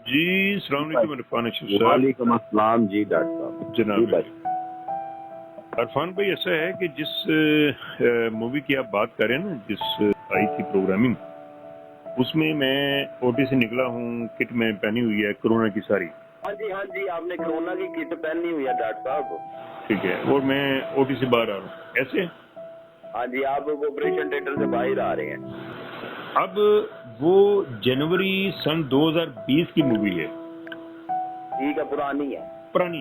جی السلام علیکم عرفان اشرف صاحب۔ وعلیکم السلام جی ڈاکٹر صاحب۔ جناب عرفان بھائی، ایسا ہے کہ جس مووی کی آپ بات کریں نا، جس آئی تھی پروگرامنگ، اس میں او ٹی سے نکلا ہوں، کٹ میں پہنی ہوئی ہے کرونا کی ساری۔ ہاں جی آپ نے کرونا کی کٹ پہنی ہوئی ہے ڈاکٹر صاحب۔ ٹھیک ہے، اور میں او ٹی سے باہر آ رہا ہوں ایسے۔ ہاں جی، آپ آپریشن تھیٹر سے باہر آ رہے ہیں۔ اب وہ جنوری سن 2020 کی مووی ہے۔ ٹھیک ہے، پرانی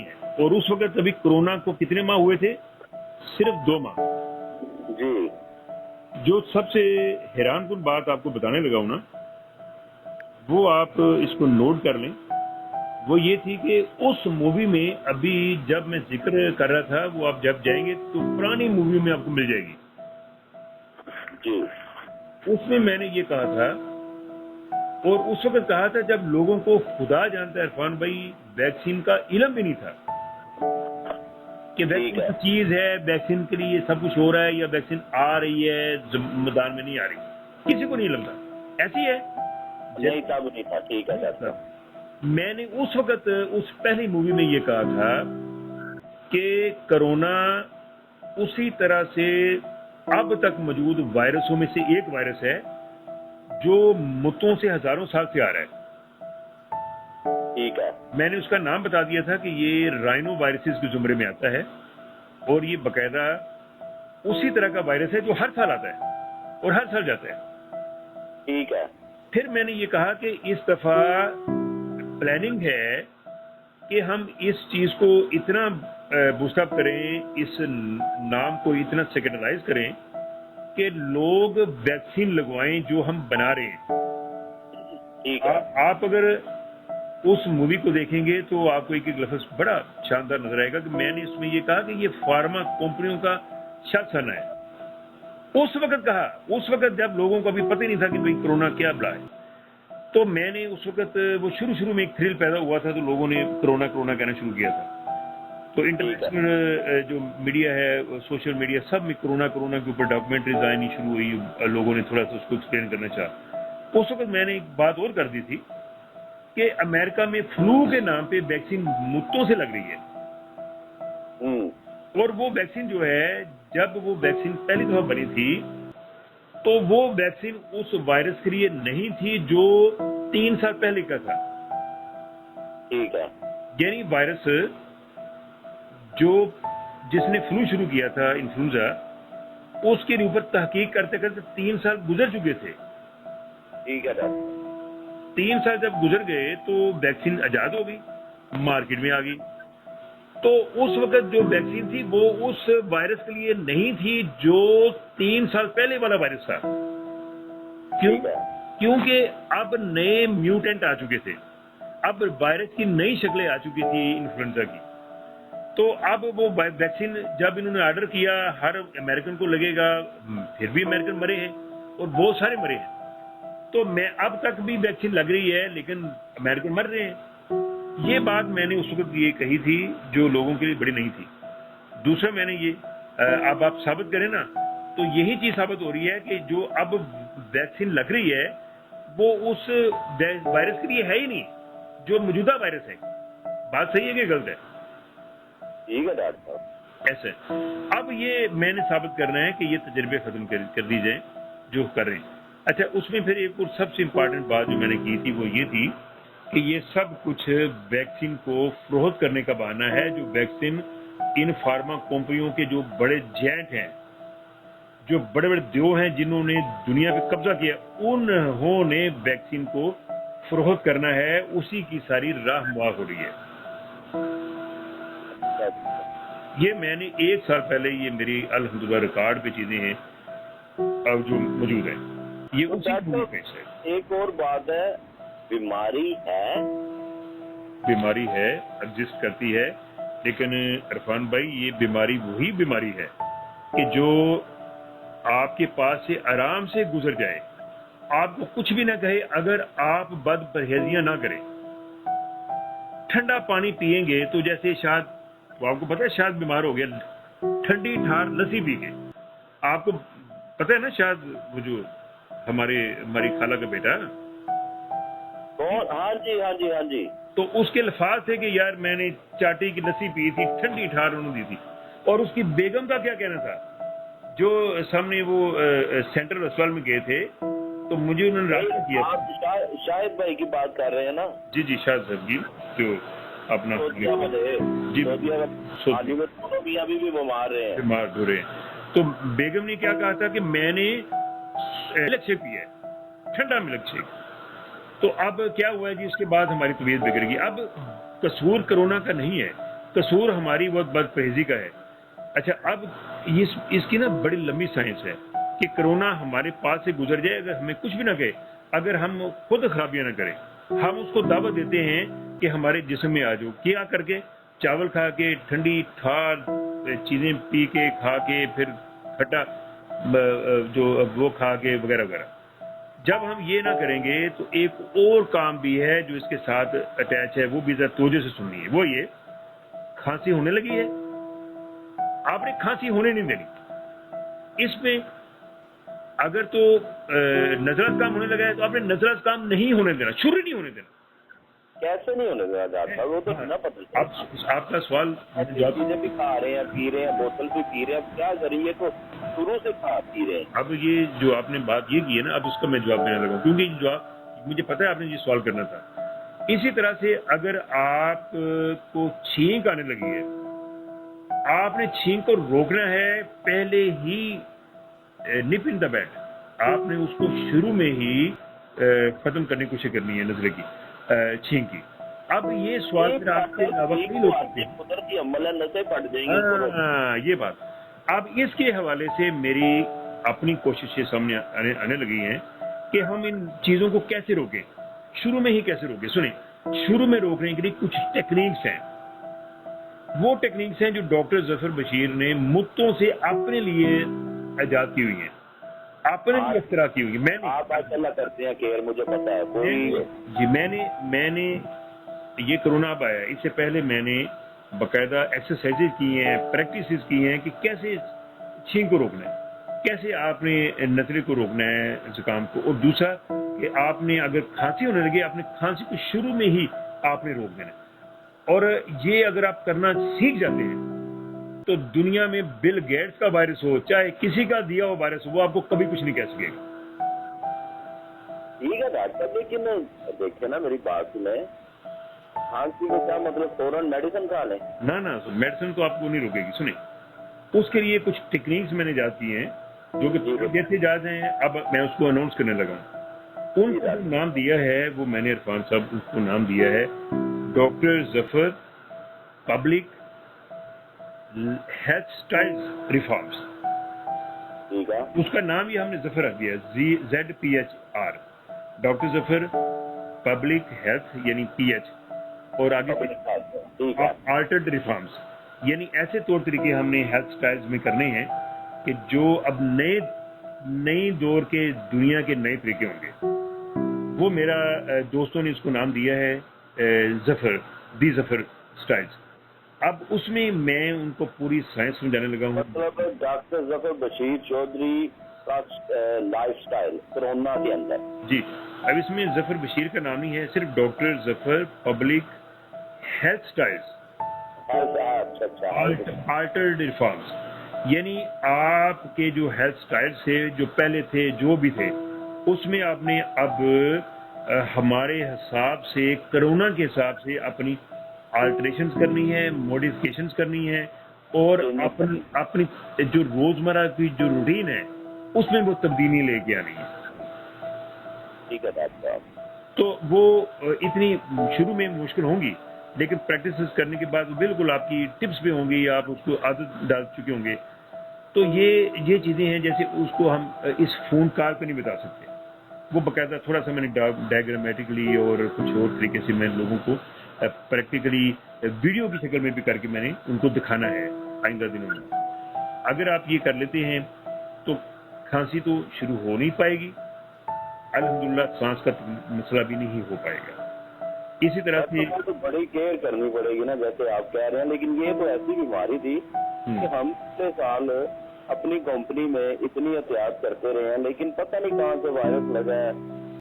ہے، اور اس وقت ابھی کرونا کو کتنے ماہ ہوئے تھے؟ صرف 2 ماہ۔ جی، جو سب سے حیران کن بات آپ کو بتانے لگا ہوں نا، وہ آپ اس کو نوٹ کر لیں۔ وہ یہ تھی کہ اس مووی میں ابھی جب میں ذکر کر رہا تھا، وہ آپ جب جائیں گے تو پرانی مووی میں آپ کو مل جائے گی۔ جی، اس میں نے یہ کہا تھا، اور اس وقت کہا تھا جب لوگوں کو خدا جانتا ہے عرفان بھائی، ویکسین کا علم بھی نہیں تھا کہ ویکسین کی چیز ہے، ویکسین کے لیے سب کچھ ہو رہا ہے، یا ویکسین آ رہی ہے میدان میں نہیں آ رہی، کسی کو نہیں علم تھا۔ ایسی ہے نہیں تھا۔ ٹھیک ہے ڈاکٹر صاحب۔ میں نے اس وقت اس پہلی مووی میں یہ کہا تھا کہ کرونا اسی طرح سے اب تک موجود وائرسوں میں سے ایک وائرس ہے جو متوں سے ہزاروں سال سے آ رہا ہے۔ ٹھیک ہے، میں نے اس کا نام بتا دیا تھا کہ یہ رائنو وائرسز کے زمرے میں آتا ہے، اور یہ باقاعدہ اسی طرح کا وائرس ہے جو ہر سال آتا ہے اور ہر سال جاتا ہے۔ ٹھیک ہے، پھر میں نے یہ کہا کہ اس دفعہ پلاننگ ہے کہ ہم اس چیز کو اتنا بوسٹ اپ کریں، اس نام کو اتنا سیکنڈرائز کریں کہ لوگ ویکسین لگوائیں جو ہم بنا رہے ہیں۔ آپ اگر اس مووی کو دیکھیں گے تو آپ کو ایک لفظ بڑا شاندار نظر آئے گا کہ میں نے اس میں یہ کہا کہ یہ فارما کمپنیوں کا شخصانہ ہے۔ اس وقت کہا، اس وقت جب لوگوں کو ابھی پتہ ہی نہیں تھا کہ بھئی کرونا کیا بلا ہے، تو میں نے اس وقت وہ شروع میں ایک تھرل پیدا ہوا تھا، تو لوگوں نے کرونا کہنا شروع کیا تھا۔ تو انٹرنیشنل جو میڈیا ہے، سوشل میڈیا، سب میں کرونا کے اوپر ڈاکومنٹریز آنی شروع ہوئی، لوگوں نے تھوڑا سا اس کو ایکسپلین کرنا چاہا۔ اس وقت میں نے ایک بات اور کر دی تھی کہ امریکہ میں فلو کے نام پہ ویکسین متوں سے لگ رہی ہے، اور وہ ویکسین جو ہے، جب وہ ویکسین پہلی دفعہ بنی تھی تو وہ ویکسین اس وائرس کے لیے نہیں تھی جو 3 سال پہلے کا تھا۔ ٹھیک ہے، یعنی وائرس جس نے فلو شروع کیا تھا، انفلوئنزا، اس کے اوپر تحقیق کرتے 3 سال گزر چکے تھے۔ ٹھیک ہے ڈاکٹر۔ 3 سال جب گزر گئے تو ویکسین ایجاد ہو گئی، مارکیٹ میں آ گئی۔ تو اس وقت جو ویکسین تھی وہ اس وائرس کے لیے نہیں تھی جو 3 سال پہلے والا وائرس تھا۔ کیونکہ اب نئے میوٹینٹ آ چکے تھے، اب وائرس کی نئی شکلیں آ چکی تھی انفلوئنزا کی۔ تو اب وہ ویکسین جب انہوں نے آرڈر کیا، ہر امریکن کو لگے گا، پھر بھی امریکن مرے ہیں اور بہت سارے مرے ہیں۔ تو اب تک بھی ویکسین لگ رہی ہے لیکن امریکن مر رہے ہیں۔ یہ بات میں نے اس وقت یہ کہی تھی جو لوگوں کے لیے بڑی نہیں تھی۔ دوسرا میں نے یہ اب آپ ثابت کریں نا، تو یہی چیز ثابت ہو رہی ہے کہ جو اب ویکسین لگ رہی ہے وہ اس وائرس کے لیے ہے ہی نہیں جو موجودہ وائرس ہے۔ بات صحیح ہے کہ غلط ہے؟ ٹھیک ہے ڈاکٹر صاحب۔ ایسے اب یہ میں نے ثابت کرنا ہے کہ یہ تجربے ختم کر دی جائیں جو کر رہے ہیں۔ اچھا، اس میں پھر ایک اور سب سے امپورٹنٹ بات جو میں نے کی تھی وہ یہ تھی کہ یہ سب کچھ ویکسین کو فروخت کرنے کا بہانہ ہے، جو ویکسین ان فارما کمپنیوں کے جو بڑے جینٹ ہیں، جو بڑے دیو ہیں جنہوں نے دنیا پہ قبضہ کیا، انہوں نے ویکسین کو فروخت کرنا ہے، اسی کی ساری راہ ہموار ہو رہی ہے۔ یہ میں نے 1 سال پہلے، یہ میری الحمدللہ ریکارڈ پہ چیزیں ہیں اب جو موجود ہیں، یہ اسی پیش ہے۔ ایک اور بات ہے، بیماری ہے، ایگزسٹ کرتی ہے، لیکن عرفان بھائی یہ بیماری وہی بیماری ہے کہ جو آپ کے پاس سے آرام سے گزر جائے، آپ کو کچھ بھی نہ کہے، اگر آپ بد پرہیزیاں نہ کریں، ٹھنڈا پانی پیئیں گے تو جیسے شاید وہ آپ کو پتہ ہے شاید بیمار ہو گیا، ٹھنڈی ٹھار لسی پی کے، آپ کو پتہ ہے نا، شاید وہ جو ہماری خالہ کا بیٹا کون؟ ہاں جی ہاں جی ہاں جی. تو اس کے الفاظ تھے کہ یار میں نے چاٹی کی لسی پی تھی، ٹھنڈی ٹھار انہوں نے دی تھی. اور اس کی بیگم کا کیا کہنا تھا؟ جو سامنے وہ سینٹرل اسپتال میں گئے تھے تو مجھے انہوں نے رابطہ کیا. آپ شاہد بھائی کی بات کر رہے ہیں نا؟ جی جی شاہد صاحب جی، جو اپنا جی ابھی ابھی بھی بیمار رہے ہیں، بیمار ہو رہے ہیں. تو بیگم نے کیا کہا تھا کہ میں نے ملک شیک پیا ہے، ٹھنڈا ملک شیک. تو اب کیا ہوا ہے جی، اس کے بعد ہماری طبیعت بگڑ گئی. اب قصور کرونا کا نہیں ہے، قصور ہماری بہت بد پرہیزی کا ہے. اچھا اب اس کی نا بڑی لمبی سائنس ہے کہ کرونا ہمارے پاس سے گزر جائے اگر ہمیں کچھ بھی نہ کہے، اگر ہم خود خرابیاں نہ کریں. ہم اس کو دعوت دیتے ہیں کہ ہمارے جسم میں آ جاؤ، کیا کر کے چاول کھا کے، ٹھنڈی ٹھار چیزیں پی کے، کھا کے، پھر کھٹا جو وہ کھا کے وغیرہ وغیرہ. جب ہم یہ نہ کریں گے تو ایک اور کام بھی ہے جو اس کے ساتھ اٹیچ ہے، وہ بھی ذرا توجہ سے سننی ہے. وہ یہ کھانسی ہونے لگی ہے، آپ نے کھانسی ہونے نہیں دینی. اس میں اگر تو نظر کام ہونے لگا ہے تو آپ نے نظر کام نہیں ہونے دینا، شروع نہیں ہونے دینا. کیسے نہیں ہونے دینا ڈاکٹر صاحب؟ وہ تو نہ پتہ. آپ کا سوال چیزیں بھی کھا رہے ہیں، پی رہے ہیں، بوتل بھی پی رہے ہیں، اب کیا ذریعے تو شروع سے کھا پی رہے ہیں. اب یہ جو آپ نے بات یہ کی ہے نا، اب اس کا میں جواب دینے لگا، کیونکہ یہ جواب مجھے پتا ہے آپ نے یہ سوال کرنا تھا. اسی طرح سے اگر آپ کو چھینک آنے لگی ہے، آپ نے چھینک کو روکنا ہے پہلے ہی نپ ان دا بیڈ. آپ نے اس کو شروع میں ہی ختم کرنے کی کوشش کرنی ہے، نظرے کی چھینک کی. اب یہ سوال پھر آپ کے علاوہ کئی لوگ کرتے ہیں، قدرتی عمل ہے، نسیں پھٹ جائیں گی. یہ بات. اب اس کے حوالے سے میری اپنی کوششیں سامنے آنے لگی ہیں کہ ہم ان چیزوں کو کیسے روکیں، شروع میں ہی کیسے روکیں. سنیں، شروع میں روکنے کے لیے کچھ ٹیکنیکس ہیں. وہ ٹیکنیکس ہیں جو ڈاکٹر ظفر بشیر نے متوں سے اپنے لیے ایجاد کی ہوئی ہیں، اپنے لیے اختراع کی ہوئی. میں نے آپ اللہ کرتے ہیں کہ مجھے پتا ہے کوئی جی میں نے یہ کرونا اب آیا، اس سے پہلے میں نے باقاعدہ ایکسرسائزز کی ہیں، پریکٹسز کی ہیں کہ کیسے چھینک کو روکنا ہے، کیسے آپ نے نترے کو روکنا ہے، زکام کو. اور دوسرا کہ آپ نے اگر کھانسی ہونے لگے، آپ نے کھانسی کو شروع میں ہی آپ نے روک دینا ہے. اور یہ اگر آپ کرنا سیکھ جاتے ہیں تو دنیا میں بل گیٹس کا وائرس ہو، چاہے کسی کا دیا ہو وائرس ہو، وہ آپ کو کبھی کچھ نہیں کہہ سکے گا. ٹھیک ہے ڈاکٹر، لیکن دیکھیں نا میری بات سنیں، کھانسی کو کیا مطلب فوراً میڈیسن کھا لیں؟ نہ میڈیسن تو آپ کو نہیں روکے گی. سنیں، اس کے لیے کچھ ٹیکنیکس میں نے جاتی ہیں جو کہ جیسے جاتے ہیں. اب میں اس کو اناؤنس کرنے لگا ہوں. ان کو جو نام دیا ہے وہ میں نے عرفان صاحب اس کو نام دیا ہے doctor Zafar public health style reforms. ٹھیک ہے، اس کا نام یہ ہم نے ظفر رکھ دیا، ZPHR، doctor Zafar public health یعنی PH، اور آگے آلٹرڈ ریفارمس. یعنی ایسے طور طریقے ہم نے ہیلتھ اسٹائلز میں کرنے ہیں کہ جو اب نئی دور کے دنیا کے نئے طریقے ہوں گے. وہ میرا دوستوں نے اس کو نام دیا ہے ظفر اسٹائلز. اب اس میں میں ان کو پوری سائنس سمجھانے لگا ہوں. مطلب ڈاکٹر ظفر بشیر چودھری کا لائف سٹائل کرونا کے اندر. جی، اب اس میں ظفر بشیر کا نام نہیں ہے، صرف doctor Zafar public health styles altered reforms. یعنی آپ کے جو ہیلتھ اسٹائل تھے، جو پہلے تھے، جو بھی تھے، اس میں آپ نے اب ہمارے حساب سے کرونا کے حساب سے اپنی آلٹریشنز کرنی ہے، موڈیفکیشنز کرنی ہے، اور اپنی جو روزمرہ کی جو روٹین ہے اس میں وہ تبدیلی لے کے آنی ہے. ٹھیک ہے ڈاکٹر صاحب. تو وہ اتنی شروع میں مشکل ہوں گی، لیکن پریکٹسز کرنے کے بعد بالکل آپ کی ٹپس بھی ہوں گی، آپ اس کو عادت ڈال چکے ہوں گے. تو یہ چیزیں ہیں جیسے اس کو ہم اس فون کال پہ نہیں بتا سکتے. وہ باقاعدہ تھوڑا سا میں نے ڈائیگرامیٹکلی اور کچھ اور طریقے سے میں لوگوں کو پریکٹیکلی ویڈیو کی شکل میں بھی کر کے میں نے ان کو دکھانا ہے آئندہ دنوں میں. اگر آپ یہ کر لیتے ہیں تو کھانسی تو شروع ہو نہیں پائے گی، الحمدللہ سانس کا مسئلہ بھی نہیں ہو پائے گا. اسی طرح سے تو بڑی کیئر کرنی پڑے گی نا، جیسے آپ کہہ رہے ہیں. لیکن یہ تو ایسی بیماری تھی کہ ہم پچھلے سال اپنی کمپنی میں اتنی احتیاط کرتے رہے ہیں، لیکن پتہ نہیں کہاں سے وائرس لگا ہے،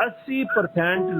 80%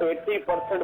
80%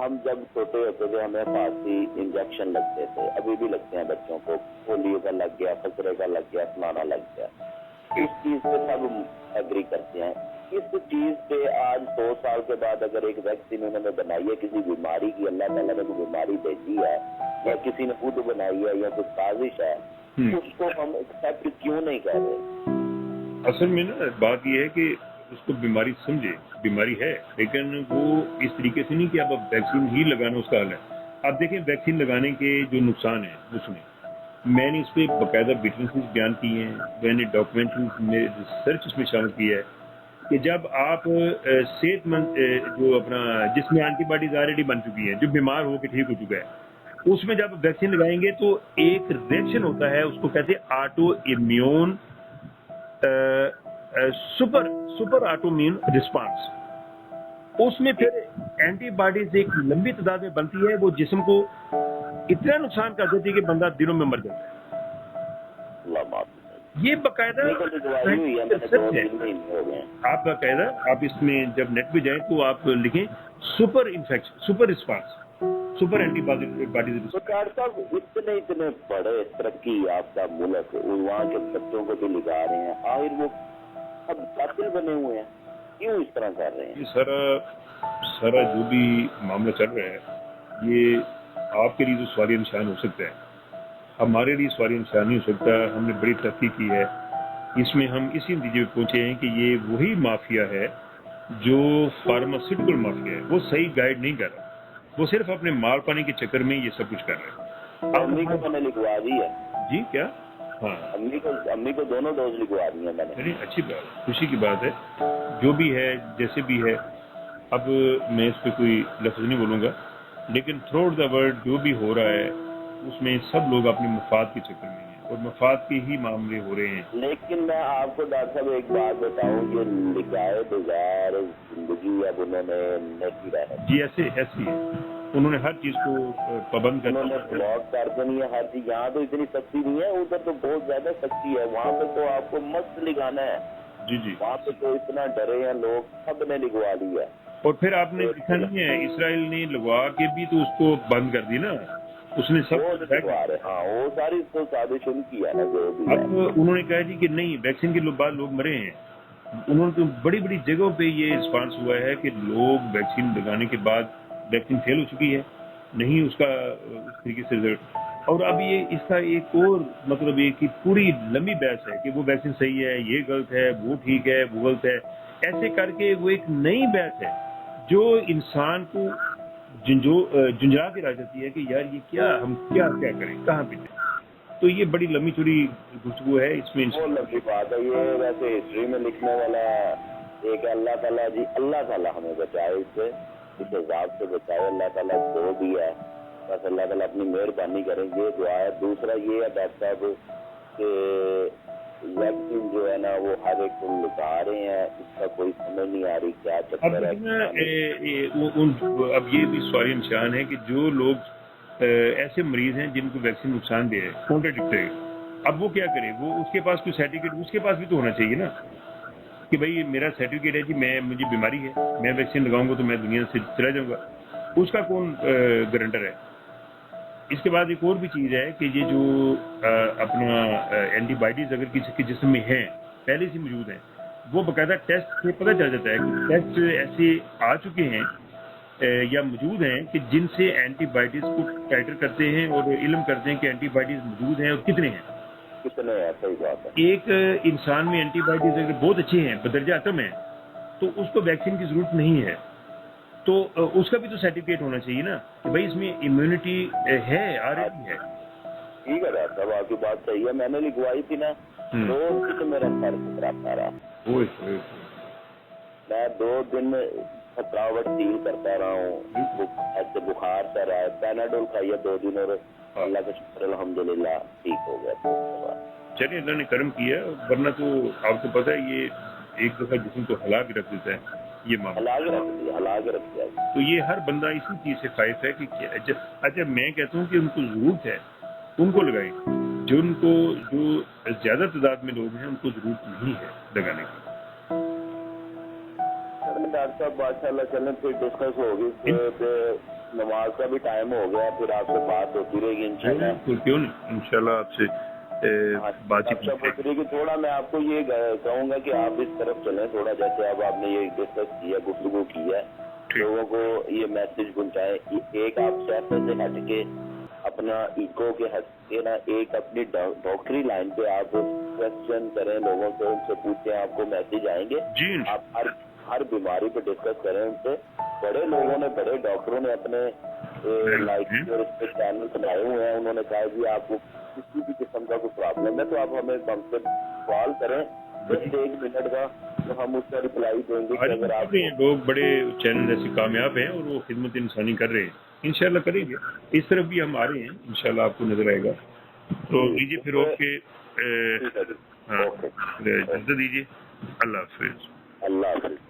ہم جب چھوٹے ہوتے تھے ہمیں پھانسی انجیکشن لگتے تھے، ابھی بھی لگتے ہیں بچوں کو، پولیو کا لگ گیا، خسرے کا لگ گیا، فلانا لگ گیا، اس چیز پہ سب ایگری کرتے ہیں۔ اس چیز پہ آج 100 سال کے بعد اگر ایک ویکسین انہوں نے بنائی ہے کسی بیماری کی، اللہ تعالیٰ نے کوئی بیماری بھیجی ہے یا کسی نے خود بنائی ہے یا کوئی سازش ہے، اس کو ہم ایکسیپٹ کیوں نہیں کر رہے؟ اصل میں نا بات یہ ہے کہ اس کو بیماری سمجھے، بیماری ہے، لیکن وہ اس طریقے سے نہیں کہ اب ویکسین ہی لگانا اس کا حل ہے۔ اب دیکھیں ویکسین لگانے کے جو نقصان ہیں اس میں نے اس پہ باقاعدہ ریفرنسز بیان کیے ہیں، میں نے ڈاکومنٹری میں ریسرچ اس میں شامل کی ہے کہ جب آپ صحت مند جو اپنا جس میں اینٹی باڈیز آلریڈی بن چکی ہیں، جو بیمار ہو کے ٹھیک ہو چکا ہے، اس میں جب ویکسین لگائیں گے تو ایک ریئیکشن ہوتا ہے، اس کو کہتے ہیں آٹو امیون سپر آٹومین رسپانس۔ اس میں پھر اینٹی باڈیز ایک لمبی تعداد میں بنتی ہے، وہ جسم کو اتنا نقصان کر دیتی ہے کہ بندہ دنوں میں مر جاتا ہے۔ یہ باقاعدہ آپ باقاعدہ آپ اس میں جب نیٹ پہ جائیں تو آپ لکھیں super infection, super response, super antibodies. Doctor صاحب اتنے بڑے ترقی یافتہ ملک وہاں کے بچوں کو بھی لگا رہے ہیں، آخر وہ اب قاتل بنے ہوئے ہیں، کیوں اس طرح کر رہے ہیں؟ سارا جو بھی معاملہ چل رہا ہے یہ آپ کے لیے تو سوالیہ نشان ہو سکتا ہے، ہمارے لیے سوالیہ نشان نہیں ہو سکتا۔ ہم نے بڑی ترقی کی ہے، اس میں ہم اسی نتیجے پہ پہنچے ہیں کہ یہ وہی مافیا ہے جو فارماسیوٹیکل مافیا ہے، وہ صحیح گائیڈ نہیں کر رہا، وہ صرف اپنے مال پانے کے چکر میں یہ سب کچھ کر رہے ہیں۔ امی کو میں نے لکھوا دی ہے۔ جی کیا؟ ہاں امی کو دونوں ڈوز لکھوا دی ہیں میں نے۔ اچھی بات، خوشی کی بات ہے، جو بھی ہے جیسے بھی ہے۔ اب میں اس پہ کوئی لفظ نہیں بولوں گا، لیکن تھرو دا ورلڈ جو بھی ہو رہا ہے اس میں سب لوگ اپنے مفاد کے چکر میں ہیں اور مفاد کے ہی معاملے ہو رہے ہیں۔ لیکن میں آپ کو ڈاکٹر صاحب ایک بات بتاؤں کہ لکھائے بغیر زندگی اب انہوں نے نہیں رہنا۔ جی ایسے ایسی ہے، انہوں نے ہر چیز کو پابند کر انہوں نے بلاک کر دینی ہے ہر چیز۔ یہاں تو اتنی سختی نہیں ہے، ادھر تو بہت زیادہ سختی ہے، وہاں پہ تو آپ کو مست لگانا ہے۔ جی وہاں پہ تو اتنا ڈرے ہیں لوگ، سب نے لگوا لیا۔ اور پھر آپ نے دیکھا نہیں ہے اسرائیل نے لگوا کے بھی تو اس کو بند کر دی نا، اس نے سب ہاں وہ ساری تو سازش ان کی ہے نا جو بھی ہے۔ اب انہوں نے کہا جی کہ نہیں ویکسین کے بعد لوگ مرے ہیں، انہوں نے تو بڑی بڑی جگہوں پہ یہ رسپانس ہوا ہے کہ لوگ ویکسین لگانے کے بعد ویکسین فیل ہو چکی ہے، نہیں اس کا اس طریقے سے رزلٹ۔ اور اب یہ اس کا ایک اور مطلب یہ کہ پوری لمبی بحث ہے کہ وہ ویکسین صحیح ہے، یہ غلط ہے، وہ ٹھیک ہے، وہ غلط ہے، ایسے کر کے وہ ایک نئی بحث ہے جو انسان کو جنجا کے رکھ دیتی ہے کہ یار یہ کیا، ہم کیا کریں، کہاں پہ جائیں۔ تو یہ بڑی لمبی چوڑی گفتگو ہے، اس میں وہ لمبی بات ہے یہ، ویسے ہسٹری میں لکھنے والا ایک اللہ تعالیٰ جی، اللہ تعالیٰ ہمیں بچائے اس سے، اس عذاب سے بچائے اللہ تعالیٰ، جو بھی ہے بس اللہ تعالیٰ اپنی مہربانی کریں، یہ دعا ہے۔ دوسرا یہ ہے ڈاکٹر صاحب کہ ویکسین جو ہے نا وہ ہر ایک کو لگا رہے ہیں، اس کا کوئی سمجھ نہیں آ رہی کیا چکر ہے۔ اب یہ بھی سوالیہ نشان ہے کہ جو لوگ ایسے مریض ہیں جن کو ویکسین نقصان دے ہے، کانٹراڈکٹری، اب وہ کیا کرے، وہ اس کے پاس کوئی سرٹیفکیٹ اس کے پاس بھی تو ہونا چاہیے نا کہ بھائی میرا سرٹیفکیٹ ہے جی، مجھے بیماری ہے، میں ویکسین لگاؤں گا تو میں دنیا سے چلا جاؤں گا، اس کا کون گارنٹر ہے؟ اس کے بعد ایک اور بھی چیز ہے کہ یہ جو اپنا اینٹی باڈیز اگر کسی کے جسم میں ہیں، پہلے سے موجود ہیں، وہ باقاعدہ ٹیسٹ سے پتہ چل جاتا ہے کہ ٹیسٹ ایسے آ چکے ہیں یا موجود ہیں کہ جن سے اینٹی باڈیز کو ٹائٹر کرتے ہیں اور علم کرتے ہیں کہ اینٹی باڈیز موجود ہیں اور کتنے ہیں۔ ایک انسان میں اینٹی باڈیز اگر بہت اچھے ہیں، بدرجہ اتم ہیں، تو اس کو ویکسین کی ضرورت نہیں ہے، تو اس کا بھی تو سرٹیفکیٹ ہونا چاہیے نا کہ بھائی اس میں امیونٹی ہے، آلریڈی ہے۔ ٹھیک ہے ڈاکٹر صاحب آپ کی بات صحیح ہے، میں نے لکھوائی تھی نا، تو میرا سر خطراتا رہا، میں 2 دن تھکاوٹ فیل کرتا رہا ہوں، ایسے بخار سا رہا ہے، پیناڈول کھائیے 2 دن اور اللہ کا شکر الحمدللہ ٹھیک ہو گیا۔ چلیے اللہ نے کرم کیا، ورنہ تو آپ کو پتہ ہے یہ ایک دفعہ جسم کو ہلا کے رکھ دیتا ہے، یہ معاملہ ہلا کے رکھ دیا۔ تو یہ ہر بندہ اسی چیز سے خائف ہے کہ اچھا میں کہتا ہوں کہ ان کو ضرورت ہے ان کو لگائیں، جو زیادہ تعداد میں لوگ ہیں ان کو ضرورت نہیں ہے لگانے کی۔ ڈاکٹر صاحب ماشاء اللہ چلیں پھر ڈسکس ہوگی نماز کا بھی ٹائم ہو گیا، پھر آپ سے بات ہوتی رہے گی انشاءاللہ۔ کیوں نہیں، انشاءاللہ آپ سے بات چیت ہوتی رہے گی۔ تھوڑا میں آپ کو یہ کہوں گا کہ آپ اس طرف چلیں تھوڑا، جیسے اب آپ نے یہ ڈسکس کیا، گفتگو کی ہے، لوگوں کو یہ میسج پہنچائیں۔ ایک آپ سیفے سے ہٹ کے اپنا ایگو کے ہٹ کے نا ایک اپنی ڈاکٹری لائن پہ آپ کوشچن کریں لوگوں سے، ان سے پوچھیں، آپ کو میسج آئیں گے۔ آپ ہر بیماری پہ ڈسکس کریں ان سے۔ بڑے لوگوں نے، بڑے ڈاکٹروں نے اپنے لائک چینل بنائے ہوئے ہیں، انہوں نے کہا جی آپ کو کسی بھی قسم کا کوئی پرابلم ہے تو آپ ہمیں ہم سے کال کریں، جسٹ 1 منٹ کا، تو ہم اس کا رپلائی دیں گے کہ اگر آپ لوگ بڑے چینل ایسے کامیاب ہیں اور وہ خدمت انسانی کر رہے ہیں، انشاءاللہ کریں گے، اس طرف بھی ہم آ رہے ہیں، انشاءاللہ آپ کو نظر آئے گا۔ تو دیجیے پھر اوکے، ہاں اجازت دیجیے، اللہ حافظ۔ اللہ حافظ۔